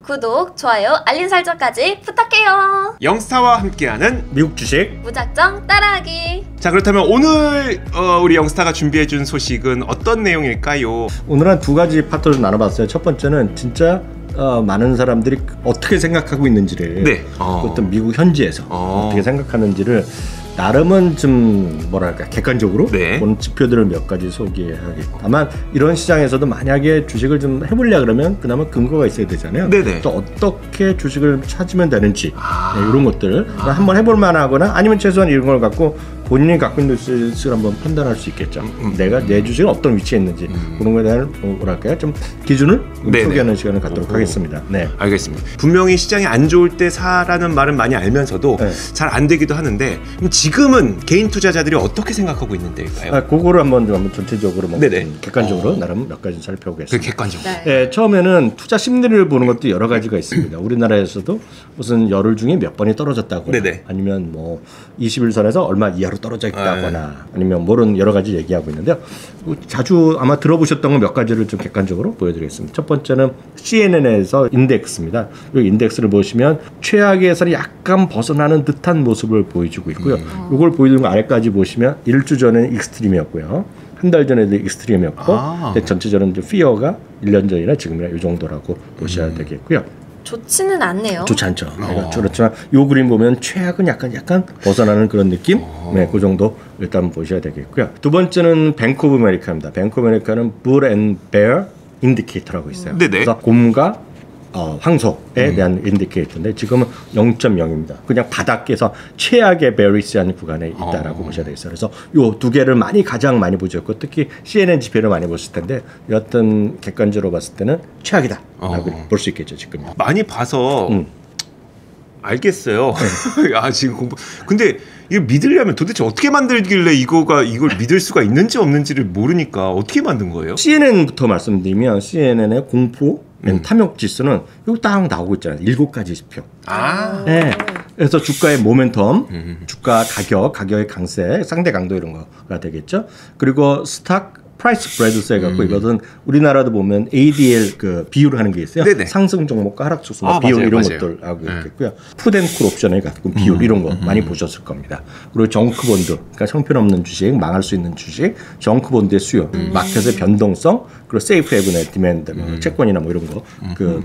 구독, 좋아요, 알림 설정까지 부탁해요. 영스타와 함께하는 미국 주식 무작정 따라하기. 자, 그렇다면 오늘 우리 영스타가 준비해준 소식은 어떤 내용일까요? 오늘은 두 가지 파트로 나눠봤어요. 첫 번째는 진짜 많은 사람들이 어떻게 생각하고 있는지를 어떤 미국 현지에서 어떻게 생각하는지를 나름은 좀 뭐랄까 객관적으로 보는 지표들을 몇 가지 소개하겠고, 다만 이런 시장에서도 만약에 주식을 좀 해보려 그러면 그나마 근거가 있어야 되잖아요. 또 어떻게 주식을 찾으면 되는지 이런 것들 한번 해볼 만하거나 아니면 최소한 이런 걸 갖고 본인이 갖고 있는 주식을 한번 판단할 수 있겠죠. 내가 내 주식은 어떤 위치에 있는지 그런 거에 대한 뭐랄까요 좀 기준을 소개하는 시간을 갖도록 하겠습니다. 알겠습니다. 분명히 시장이 안 좋을 때 사라는 말은 많이 알면서도 잘 안 되기도 하는데, 그럼 지금은 개인 투자자들이 어떻게 생각하고 있는 데일까요? 그거를 한번 전체적으로 객관적으로 나름 몇 가지 살펴보겠습니다. 객관적으로. 처음에는 투자 심리를 보는 것도 여러 가지가 있습니다. 우리나라에서도 무슨 열흘 중에 몇 번이 떨어졌다거나 아니면 뭐 21선에서 얼마 이하로 떨어져 있다거나 아니면 뭐런 여러 가지 얘기하고 있는데요. 자주 아마 들어보셨던 거 몇 가지를 좀 객관적으로 보여드리겠습니다. 첫 번째는 CNN에서 인덱스입니다. 이 인덱스를 보시면 최악에서 약간 벗어나는 듯한 모습을 보여주고 있고요. 이걸 보여주는 거 아래까지 보시면 1주 전에는 익스트림이었고요. 한 달 전에도 익스트림이었고 전체적으로 피어가 1년 전이나 지금이나 이 정도라고 보셔야 되겠고요. 좋지는 않네요. 좋지 않죠. 그렇지만 이 그림 보면 최악은 약간 벗어나는 그런 느낌? 그 정도 일단 보셔야 되겠고요. 두 번째는 뱅크 오브 아메리카입니다. 뱅크 오브 아메리카는 Bull and Bear 인디케이터라고 있어요. 그래서 곰과 황소에 대한 인디케이터인데 지금은 0.0입니다. 그냥 바닥에서 최악의 베리시한 구간에 있다라고 보셔야 되겠어요. 그래서 요 두 개를 가장 많이 보셨고, 특히 CNN 지표를 많이 보실 텐데 어떤 객관적으로 봤을 때는 최악이다라고 볼 수 있겠죠. 지금 많이 봐서 알겠어요. 지금 근데 이거 믿으려면 도대체 어떻게 만들길래 이걸 믿을 수가 있는지 없는지를 모르니까 어떻게 만든 거예요? CNN부터 말씀드리면 CNN의 공포 탐욕 지수는 여기 딱 나오고 있잖아요. 7가지 지표. 그래서 주가의 모멘텀, 주가 가격의 강세, 상대 강도 이런 거가 되겠죠. 그리고 스탁 프라이스 스프레드 해갖고 이것은 우리나라도 보면 ADL 그 비율을 하는 게 있어요. 상승 종목과 하락 종목 비율 이런 것들 하고 있겠고요. 푸드앤쿨 옵션을 갖고 비율 이런 거 많이 보셨을 겁니다. 그리고 정크본드, 그러니까 형편없는 주식, 망할 수 있는 주식, 정크본드의 수요, 마켓의 변동성, 그리고 세이프 헤븐의 디맨드, 채권이나 뭐 이런 거,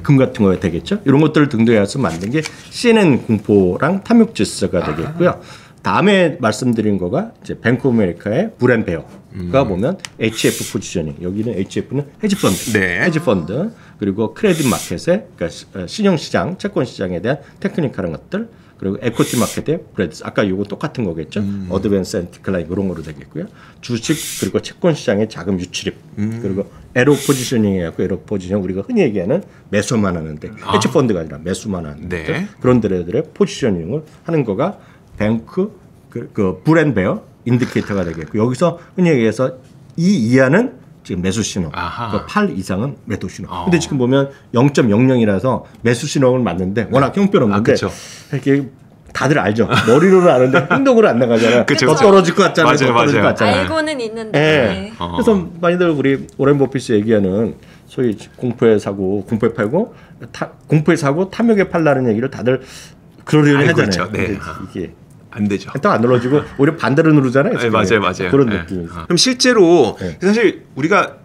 금 같은 거가 되겠죠. 이런 것들을 등등해서 만든 게 CNN 공포랑 탐욕 지수가 되겠고요. 다음에 말씀드린 거가 이제 뱅크 오브 아메리카의 불앤베어가 보면 HF 포지셔닝, 여기는 HF는 헤지펀드, 헤지펀드, 그리고 크레딧 마켓의 그러니까 신용시장, 채권시장에 대한 테크니컬한 것들, 그리고 에코티 마켓의 브레드스, 아까 이거 똑같은 거겠죠. 어드밴스 앤 디클라인 이런 거로 되겠고요. 주식 그리고 채권시장의 자금 유출입, 그리고 에로 포지셔닝 해갖고 에로 포지셔닝 우리가 흔히 얘기하는 매수만 하는데 헤지펀드가 아니라 매수만 하는데 그런 데들의 포지셔닝을 하는 거가 뱅크 그 불앤베어 인디케이터가 되겠고, 여기서 흔히 얘기해서 이 이하는 지금 매수 신호, 그 8 이상은 매도 신호. 근데 지금 보면 0.00이라서 매수 신호를 맞는데 워낙 형편없는데 이렇게 다들 알죠. 머리로는 아는데 행동으로 안 나가잖아요. 더 떨어질 것 같잖아요. 떨어질 것 같잖아요. 알고는 있는데. 그래서 많이들 우리 오렌 버핏이 얘기하는 소위 공포에 사고 공포에 팔고 공포에 사고 탐욕에 팔라는 얘기를 다들 그러려니 하잖아요. 이게 안 되죠. 또 안 눌러지고 오히려 반대로 누르잖아요. 맞아요. 그런 느낌. 그럼 실제로 사실 우리가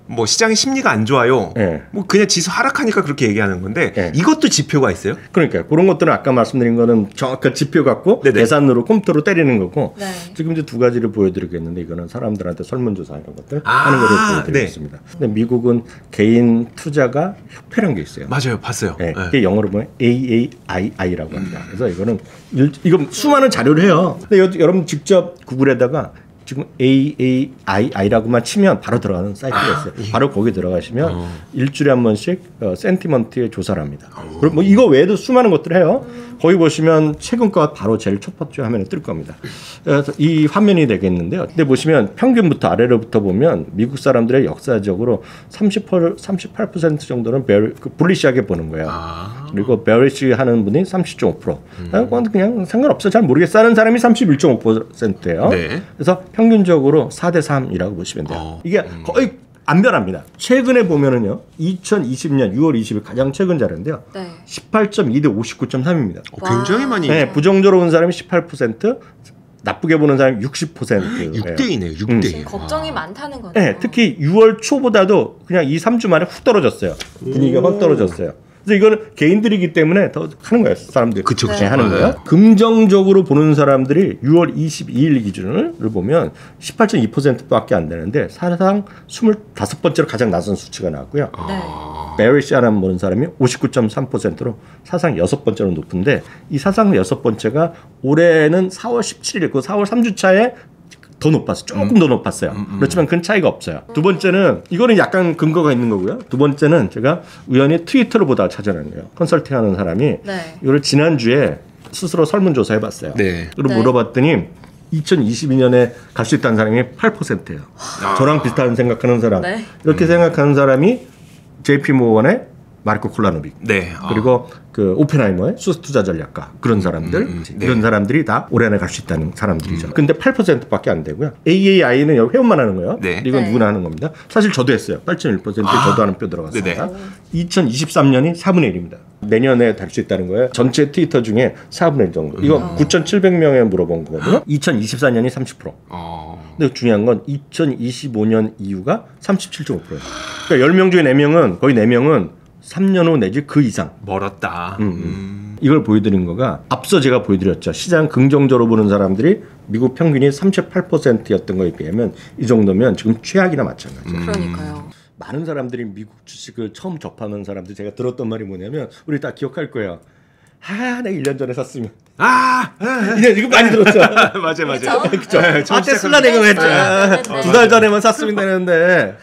뭐 시장의 심리가 안 좋아요. 뭐 그냥 지수 하락하니까 그렇게 얘기하는 건데 이것도 지표가 있어요? 그러니까 그런 것들은 아까 말씀드린 거는 정확한 지표 갖고 계산으로 컴퓨터로 때리는 거고, 지금 이제 두 가지를 보여드리겠는데 이거는 사람들한테 설문조사 이런 것들 하는 거를 보여드리겠습니다. 근데 미국은 개인 투자가 협회란 게 있어요. 맞아요, 봤어요. 그게 영어로 보면 AAII라고 합니다. 그래서 이거 수많은 자료를 해요. 근데 여러분 직접 구글에다가 지금 AAII라고만 치면 바로 들어가는 사이트가 있어요. 바로 거기 들어가시면 일주일에 한 번씩 센티먼트의 조사를 합니다. 그리고 뭐 이거 외에도 수많은 것들을 해요. 거기 보시면 최근가 바로 제일 첫 번째 화면에 뜰 겁니다. 그래서 이 화면이 되겠는데요. 근데 보시면 평균부터 아래로부터 보면 미국 사람들의 역사적으로 38% 정도는 불리시하게 보는 거예요. 그리고 베어리시 하는 분이 30.5%. 그냥 상관없어, 잘 모르겠어 하는 사람이 31.5%예요. 그래서 평균적으로 4대 3이라고 보시면 돼요. 이게 거의 안 변합니다. 최근에 보면은요. 2020년 6월 20일 가장 최근 자료인데요. 네. 18.2 대 59.3입니다. 굉장히 많이. 네, 부정적으로 본 사람이 18%, 나쁘게 보는 사람이 60%. 6대이네요. 6대. 걱정이 많다는 거죠. 네, 특히 6월 초보다도 그냥 2, 3주 만에 훅 떨어졌어요. 분위기가 확 떨어졌어요. 그래서 이거는 개인들이기 때문에 더 하는 거예요. 사람들이. 그쵸. 하는 거예요. 긍정적으로 보는 사람들이 6월 22일 기준을 보면 18.2%밖에 안 되는데 사상 25번째로 가장 낮은 수치가 나왔고요. 네. 베리시아라는 보는 사람이 59.3%로 사상 6번째로 높은데 이 사상 6번째가 올해는 4월 17일, 그 4월 3주차에 더 높았어요. 조금 더 높았어요. 그렇지만 큰 차이가 없어요. 두 번째는 이거는 약간 근거가 있는 거고요. 두 번째는 제가 우연히 트위터를 보다가 찾아낸 거예요. 컨설팅하는 사람이 네. 이걸 지난주에 스스로 설문조사 해봤어요. 네. 그리고 네. 물어봤더니 2022년에 갈 수 있다는 사람이 8%예요. 저랑 비슷한 생각하는 사람. 네. 이렇게 생각하는 사람이 JP 모건의 마르코 콜라노빅. 네. 그리고 그 오펜하이머의 수투자 전략가 그런 사람들 네. 이런 사람들이 다 올해 안에 갈 수 있다는 사람들이죠. 근데 8%밖에 안 되고요. AAI는 회원만 하는 거예요. 네. 이건 네. 누구나 하는 겁니다. 사실 저도 했어요. 8.1% 저도 하는 표 들어갔습니다. 네네. 2023년이 4분의 1입니다. 내년에 달 수 있다는 거예요. 전체 트위터 중에 4분의 1 정도. 이거 9,700명에 물어본 거거든요. 2024년이 30%. 근데 중요한 건 2025년 이후가 37.5%예요. 그러니까 10명 중에 4명은 거의 4명은 3년 후 내지 그 이상. 멀었다. 이걸 보여드린 거가 앞서 제가 보여드렸죠. 시장 긍정적으로 보는 사람들이 미국 평균이 38%였던 거에 비하면 이 정도면 지금 최악이나 마찬가지예요. 그러니까요. 많은 사람들이 미국 주식을 처음 접하는 사람들 제가 들었던 말이 뭐냐면 우리 다 기억할 거예요. 아, 내가 1년 전에 샀으면. 이거 많이 들었죠. 맞아요. 그렇죠. 네, 아, 테슬라 내가 했죠. 네. 2달 전에만 샀으면 되는데.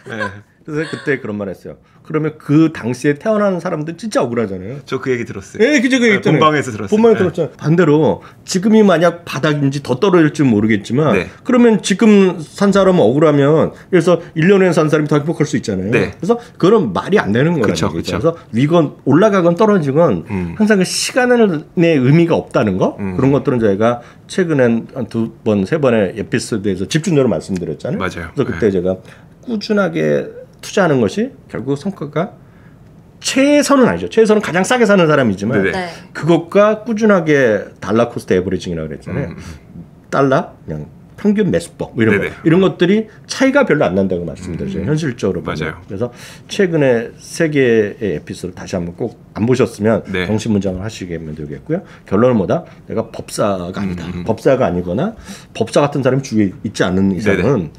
그래서 그때 그런 말 했어요. 그러면 그 당시에 태어난 사람들 진짜 억울하잖아요. 저 그 얘기 들었어요. 예, 그죠, 그 있잖아요. 본방에서 들었어요. 본방에 들었잖아요. 반대로 지금이 만약 바닥인지 더 떨어질지 모르겠지만 네. 그러면 지금 산 사람은 억울하면 그래서 1년 후에 산 사람이 더 행복할 수 있잖아요. 네. 그래서 그런 말이 안 되는 거예요. 그쵸. 그래서 위건 올라가건 떨어지건 항상 그 시간의 의미가 없다는 거 그런 것들은 저희가 최근에 한 2번, 3번의 에피소드에서 집중적으로 말씀드렸잖아요. 맞아요. 그래서 그때 제가 꾸준하게 투자하는 것이 결국 성과가 최선은 아니죠. 최선은 가장 싸게 사는 사람이지만 네네. 네. 그것과 꾸준하게 달러 코스트 에버리징이라고 그랬잖아요. 달러 그냥 평균 매수법 뭐 이런 거. 네네. 이런 것들이 차이가 별로 안 난다고 말씀드렸죠. 현실적으로 보면. 맞아요. 그래서 최근에 세 개의 에피소드 다시 한번 꼭 안 보셨으면 네. 정신문장을 하시면 되겠고요. 결론은 뭐다? 내가 법사가 아니다. 법사가 아니거나 법사 같은 사람이 주위에 있지 않는 이상은 네네.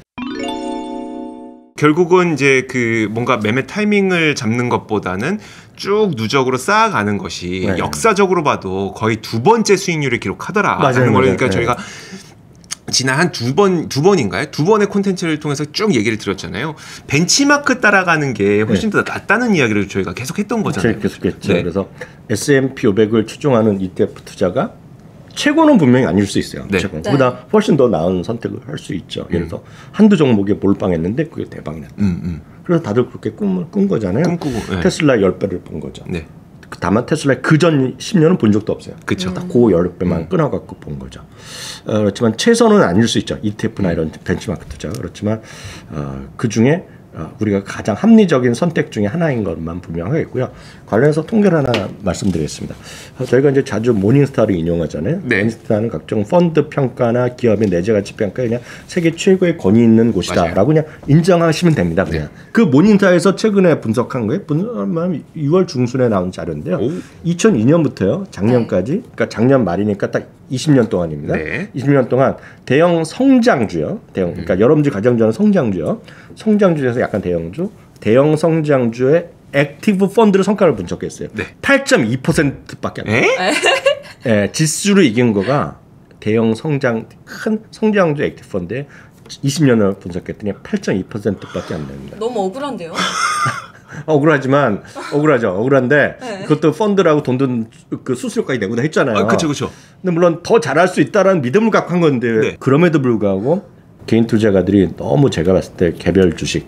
결국은 이제 그 뭔가 매매 타이밍을 잡는 것보다는 쭉 누적으로 쌓아가는 것이 네. 역사적으로 봐도 거의 2번째 수익률을 기록하더라. 맞아요, 라는 걸 맞아요. 그러니까 네. 저희가 지난 한 두 번인가요? 2번의 콘텐츠를 통해서 쭉 얘기를 드렸잖아요. 벤치마크 따라가는 게 훨씬 더 낫다는 이야기를 저희가 계속 했던 거잖아요. 계속했죠. 네. 그래서 S&P 500을 추종하는 ETF 투자가 최고는 분명히 아닐 수 있어요. 네. 최고. 네. 그보다 훨씬 더 나은 선택을 할 수 있죠. 예를 들어서 한두 종목에 몰빵했는데 그게 대박이 났다. 그래서 다들 그렇게 꿈을 꾼 거잖아요. 꿈꾸고, 네. 테슬라 10배를 본 거죠. 네. 다만 테슬라 그전 10년은 본 적도 없어요. 그쵸. 딱 그 10배만 끊어갖고 본 거죠. 그렇지만 최선은 아닐 수 있죠. ETF나 이런 벤치마크 투자. 그렇지만 그 중에 우리가 가장 합리적인 선택 중에 하나인 것만 분명하겠고요. 관련해서 통계를 하나 말씀드리겠습니다. 저희가 이제 자주 모닝스타를 인용하잖아요. 네. 모닝스타는 각종 펀드 평가나 기업의 내재 가치 평가에 그냥 세계 최고의 권위 있는 곳이다라고 그냥 인정하시면 됩니다. 그냥 네. 그 모닝스타에서 최근에 분석한 거예요. 6월 중순에 나온 자료인데요. 2002년부터요 작년까지, 그러니까 작년 말이니까 딱 20년 동안입니다. 네. 20년 동안 대형 성장주요. 그러니까 여러분들이 가장 좋아하는 성장주요. 성장주에서 약간 대형 성장주의 액티브 펀드를 성과를 분석했어요. 네. 8.2%밖에 안 돼요. 예, 지수를 이긴 거가 큰 성장주 액티브 펀드에 20년을 분석했더니 8.2%밖에 안 됩니다. 너무 억울한데요? 억울한데 네. 그것도 펀드라고 돈 든 그 수수료까지 내고 다 했잖아요. 그렇죠. 근데 물론 더 잘할 수 있다라는 믿음을 갖고 한 건데 네. 그럼에도 불구하고 개인 투자가들이 너무 제가 봤을 때 개별 주식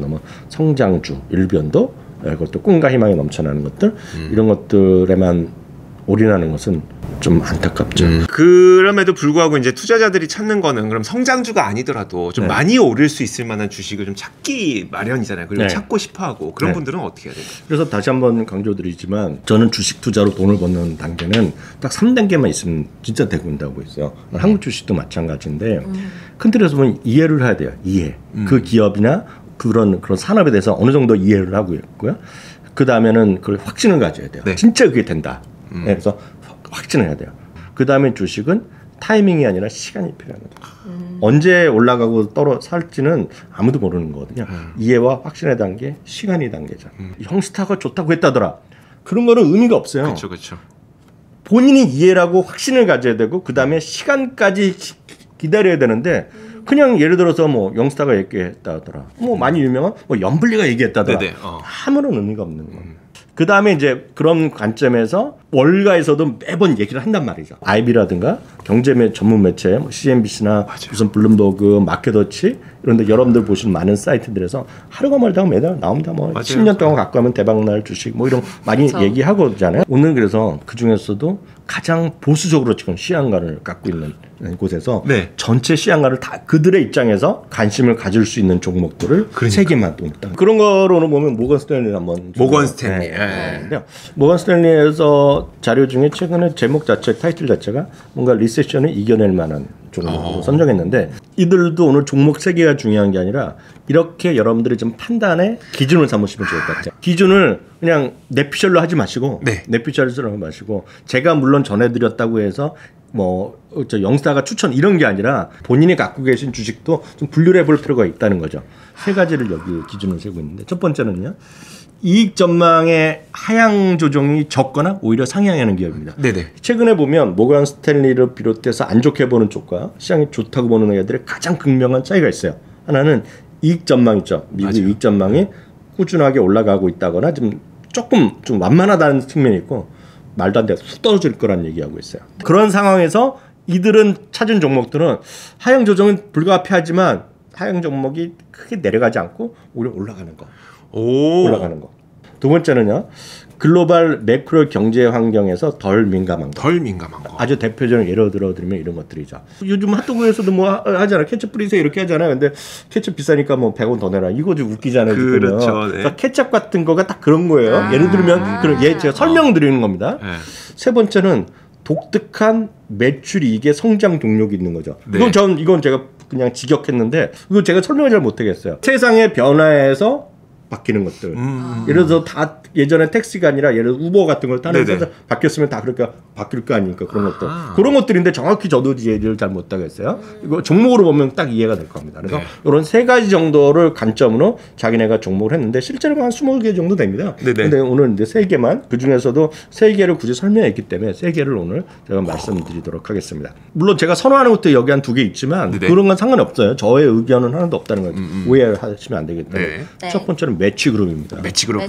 너무 성장주 일변도 그것도 꿈과 희망이 넘쳐나는 것들 이런 것들에만 올인하는 것은 좀 안타깝죠. 그럼에도 불구하고 이제 투자자들이 찾는 거는 그럼 성장주가 아니더라도 좀 네. 많이 오를 수 있을 만한 주식을 좀 찾기 마련이잖아요. 그리고 네. 찾고 싶어하고 그런 네. 분들은 어떻게 해야 될까요? 그래서 다시 한번 강조드리지만 저는 주식 투자로 돈을 버는 단계는 딱 3단계만 있으면 진짜 되고 있다고 있어요. 한국 주식도 마찬가지인데 큰 틀에서 보면 이해를 해야 돼요. 이해. 그 기업이나 그런 산업에 대해서 어느 정도 이해를 하고 있고요. 그 다음에는 그걸 확신을 가져야 돼요. 네. 진짜 그게 된다. 네, 그래서 확신을 해야 돼요. 그 다음에 주식은 타이밍이 아니라 시간이 필요한 거죠. 언제 올라가고 살지는 아무도 모르는 거거든요. 이해와 확신의 단계, 시간의 단계죠. 형스타가 좋다고 했다더라. 그런 거는 의미가 없어요. 그렇죠, 그렇죠. 본인이 이해라고 확신을 가져야 되고 그 다음에 시간까지 기다려야 되는데 그냥 예를 들어서 뭐 영스타가 얘기했다더라. 뭐 많이 유명한 뭐 염블리가 얘기했다더라. 네네, 아무런 의미가 없는 거예요. 그 다음에 이제 그런 관점에서 월가에서도 매번 얘기를 한단 말이죠. IB라든가 경제 전문 매체, 뭐 CNBC나 맞아요. 무슨 블룸버그, 마켓워치 이런데 여러분들 보시는 많은 사이트들에서 하루가 멀다가 매달 나옵니다. 뭐 맞아요. 10년 동안 갖고 가면 대박날 주식 뭐 이런 거 많이 그렇죠. 얘기하거든요. 오늘 그래서 그 중에서도 가장 보수적으로 지금 시향가를 갖고 있는 곳에서 네. 전체 시향가를 다 그들의 입장에서 관심을 가질 수 있는 종목들을 세 개만 또 있다. 그런 거로는 보면 모건 스탠리 한번 모건 스탠리. 네. 모건 스탠리에서 자료 중에 최근에 제목 자체 타이틀 자체가 뭔가 리세션을 이겨낼 만한 종목으로 선정했는데 이들도 오늘 종목 세 개가 중요한 게 아니라 이렇게 여러분들이 좀 판단의 기준을 삼으시면 좋을 것 같아요. 기준을 그냥 내피셜로 하지 마시고 네. 내피셜로 하지 마시고 제가 물론 전해드렸다고 해서 뭐 영스타가 추천 이런 게 아니라 본인이 갖고 계신 주식도 좀 분류를 해볼 필요가 있다는 거죠. 세 가지를 여기 기준을 세고 있는데 첫 번째는요. 이익 전망의 하향 조정이 적거나 오히려 상향하는 기업입니다. 네네. 최근에 보면 모건 스탠리를 비롯해서 안 좋게 보는 쪽과 시장이 좋다고 보는 애들의 가장 극명한 차이가 있어요. 하나는 이익 전망 있죠. 미국 맞아요. 이익 전망이 꾸준하게 올라가고 있다거나 조금 완만하다는 측면이 있고 말도 안 돼 쑥 떨어질 거란 얘기하고 있어요. 그런 상황에서 이들은 찾은 종목들은 하향 조정은 불가피하지만 하향 종목이 크게 내려가지 않고 오히려 올라가는 거. 올라가는 거. 두 번째는요. 글로벌 매크로 경제 환경에서 덜 민감한 거. 덜 민감한 거. 아주 대표적인 예로 들어드리면 이런 것들이죠. 요즘 핫도그에서도 뭐 하잖아. 케첩 뿌리세요 이렇게 하잖아요. 근데 케첩 비싸니까 뭐 100원 더 내라. 이거 좀 웃기잖아요. 그렇죠. 네. 그러니까 케첩 같은 거가 딱 그런 거예요. 예를 들면 제가 설명드리는 겁니다. 네. 세 번째는 독특한 매출 이익의 성장 동력이 있는 거죠. 네. 이건 제가 그냥 직역했는데 이거 제가 설명을 잘 못하겠어요. 세상의 변화에서 바뀌는 것들. 예를 들어서 다 예전에 택시가 아니라 예를 들어 우버 같은 걸 타는 데서 바뀌었으면 다 그렇게 바뀔 거 아닙니까? 그런 것들. 그런 것들인데 정확히 저도 이해를 잘 못하겠어요. 이거 종목으로 보면 딱 이해가 될 겁니다. 그래서 이런 세 가지 정도를 관점으로 자기네가 종목을 했는데 실제로 한 20개 정도 됩니다. 근데 오늘 이제 3개만 그 중에서도 3개를 굳이 설명했기 때문에 3개를 오늘 제가 말씀드리도록 하겠습니다. 물론 제가 선호하는 것도 여기 한 2개 있지만 그런 건 상관없어요. 저의 의견은 하나도 없다는 거죠. 오해하시면 안 되기 때문에. 첫 번째는 매치그룹입니다. 매치그룹.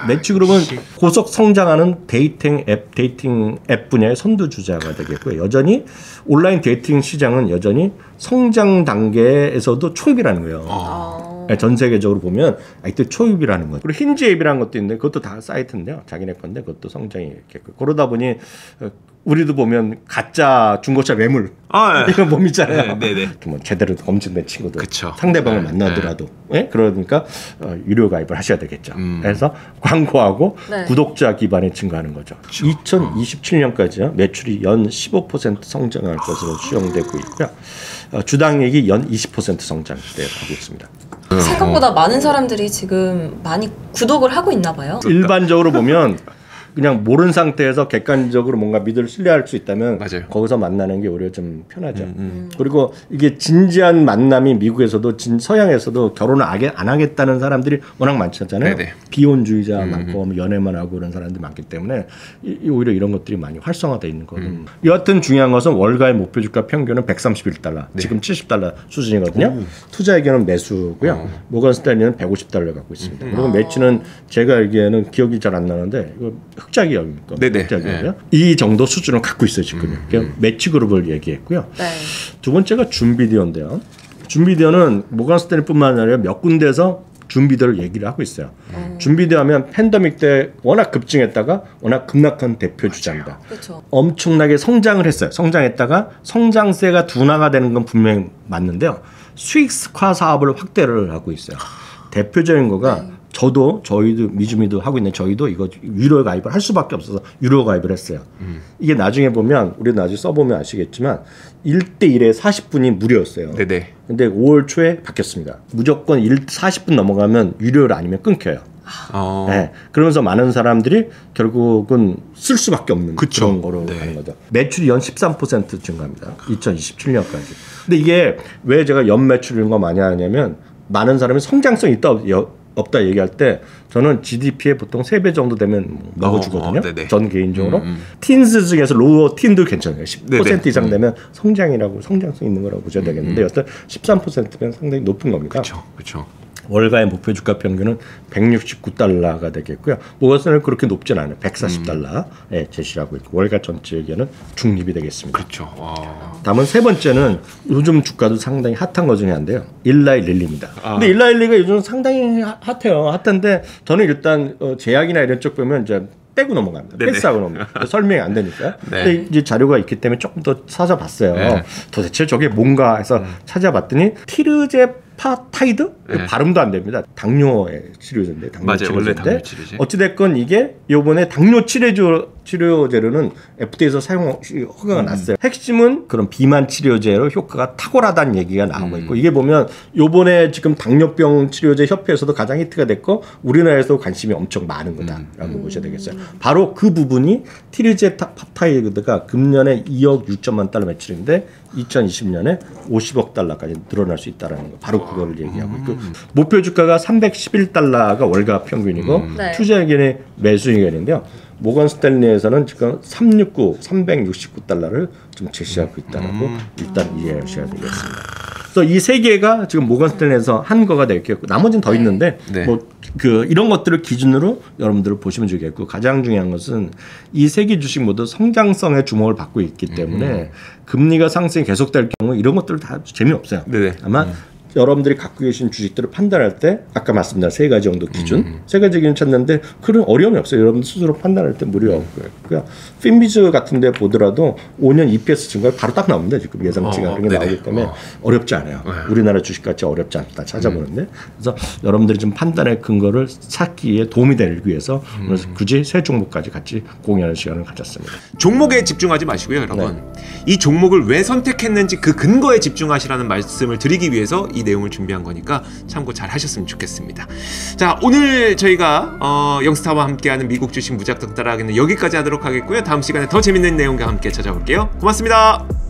매치그룹은 고속 성장하는 데이팅 앱 분야의 선두주자가 되겠고요. 여전히 온라인 데이팅 시장은 여전히 성장 단계에서도 초입이라는 거예요. 전 세계적으로 보면 아직도 초입이라는 거죠. 그리고 힌지 앱이라는 것도 있는데 그것도 다 사이트인데요. 자기네 건데 그것도 성장이 이렇게 그러다 보니 우리도 보면 가짜 중고차 매물 이런 못 믿잖아요. 뭐 제대로 검증된 친구들 그쵸. 상대방을 만나더라도 그러니까 유료 가입을 하셔야 되겠죠. 그래서 광고하고 구독자 기반에 증가하는 거죠. 2027년까지요 매출이 연 15% 성장할 것으로 추정되고 있고요. 주당액이 연 20% 성장하고 있습니다. 생각보다 많은 사람들이 지금 많이 구독을 하고 있나 봐요. 일반적으로 보면 그냥 모르는 상태에서 객관적으로 뭔가 믿을 신뢰할 수 있다면 거기서 만나는 게 오히려 좀 편하죠. 그리고 이게 진지한 만남이 미국에서도 서양에서도 결혼을 안 하겠다는 사람들이 워낙 많잖아요. 비혼주의자 많고 연애만 하고 그런 사람들이 많기 때문에 오히려 이런 것들이 많이 활성화되어 있는 거거든요. 여하튼 중요한 것은 월가의 목표 주가 평균은 131달러, 지금 70달러 수준이거든요. 투자 의견은 매수고요. 모건 스탠리는 150달러 갖고 있습니다. 그리고 매치는 제가 알기에는 기억이 잘 안 나는데 이거 흑자기업입니까? 흑자기업이요. 이 정도 수준을 갖고 있어요 지금. 매치그룹을 얘기했고요. 두 번째가 준비디어인데요. 준비디어는 모건 스탠리뿐만 아니라 몇 군데에서 준비들을 얘기를 하고 있어요. 준비대하면 팬데믹 때 워낙 급증했다가 워낙 급락한 대표 주자입니다. 그렇죠. 엄청나게 성장을 했어요. 성장했다가 성장세가 둔화가 되는 건 분명히 맞는데요. 수익화 사업을 확대를 하고 있어요. 대표적인 거가 저희도 미주미도 하고 있는 저희도 이거 유료 가입을 할 수밖에 없어서 유료 가입을 했어요. 이게 나중에 보면 우리 나중에 써보면 아시겠지만 1대1에 40분이 무료였어요. 네네. 근데 5월 초에 바뀌었습니다. 무조건 40분 넘어가면 유료를 아니면 끊겨요. 네. 그러면서 많은 사람들이 결국은 쓸 수밖에 없는 그쵸. 그런 거로 네. 가는 거죠. 매출이 연 13% 증가합니다. 2027년까지. 근데 이게 왜 제가 연 매출 이런 거 많이 하냐면 많은 사람이 성장성이 있다 없다 얘기할 때 저는 GDP에 보통 3배 정도 되면 넣어주거든요. 전 개인적으로. 틴스 중에서 로어 틴도 괜찮아요. 10% 이상 되면 성장이라고 성장성 있는 거라고 보셔야 되겠는데 여튼 13%면 상당히 높은 겁니다. 그렇죠. 월가의 목표 주가 평균은 169달러가 되겠고요. 모건스탠리는 그렇게 높진 않아요. 140달러에 제시하고 있고 월가 전체에게는 중립이 되겠습니다. 그렇죠. 다음은 세 번째는 요즘 주가도 상당히 핫한 거 중에 한데요. 일라일릴리입니다. 근데 일라일리가 요즘 상당히 핫해요. 핫한데 저는 일단 제약이나 이런 쪽 보면 이제 빼고 넘어갑니다. 패스하고 넘어갑니다. 설명이 안 되니까. 네. 근데 이제 자료가 있기 때문에 조금 더 찾아봤어요. 네. 도대체 저게 뭔가 해서 찾아봤더니 티르제파타이드? 발음도 안 됩니다. 당뇨의 치료제인데. 맞아요. 원래 당뇨 치료제. 어찌됐건 이게 요번에 당뇨 치료제로는 FDA에서 사용 허가가 났어요. 핵심은 그런 비만 치료제로 효과가 탁월하다는 얘기가 나오고 있고 이게 보면 요번에 지금 당뇨병 치료제 협회에서도 가장 히트가 됐고 우리나라에서 관심이 엄청 많은 거다라고 보셔야 되겠어요. 바로 그 부분이 티르제파타이드가 금년에 2억 6천만 달러 매출인데 2020년에 50억 달러까지 늘어날 수 있다는 거. 바로 그걸 얘기하고 있고 목표 주가가 311달러가 월가 평균이고 투자 의견의 매수 의견인데요. 모건 스탠리에서는 지금 369달러를 좀 제시하고 있다라고 일단 이해하셔야 되겠습니다. 그래서 이 세 개가 지금 모건 스탠리에서 한 거가 되겠고 나머지는 더 있는데 이런 것들을 기준으로 여러분들 보시면 되겠고 가장 중요한 것은 이 세 개 주식 모두 성장성에 주목을 받고 있기 때문에 금리가 상승이 계속될 경우 이런 것들 다 재미없어요. 아마 여러분들이 갖고 계신 주식들을 판단할 때 아까 말씀드린 세 가지 정도 기준, 세 가지 기준 찾는데 그런 어려움이 없어요. 여러분들 스스로 판단할 때 무료 없고요. 핀비즈 같은 데 보더라도 5년 EPS 증가가 바로 딱 나옵니다. 지금 예상치가 그런 게 나오기 때문에 어렵지 않아요. 우리나라 주식같이 어렵지 않다 찾아보는데 그래서 여러분들이 좀 판단의 근거를 찾기에 도움이 되기 위해서 그래서 굳이 세 종목까지 같이 공유하는 시간을 가졌습니다. 종목에 집중하지 마시고요, 여러분. 이 종목을 왜 선택했는지 그 근거에 집중하시라는 말씀을 드리기 위해서 이 내용을 준비한 거니까 참고 잘 하셨으면 좋겠습니다. 자, 오늘 저희가 영스타와 함께하는 미국 주식 무작정 따라하기는 여기까지 하도록 하겠고요. 다음 시간에 더 재밌는 내용과 함께 찾아올게요. 고맙습니다.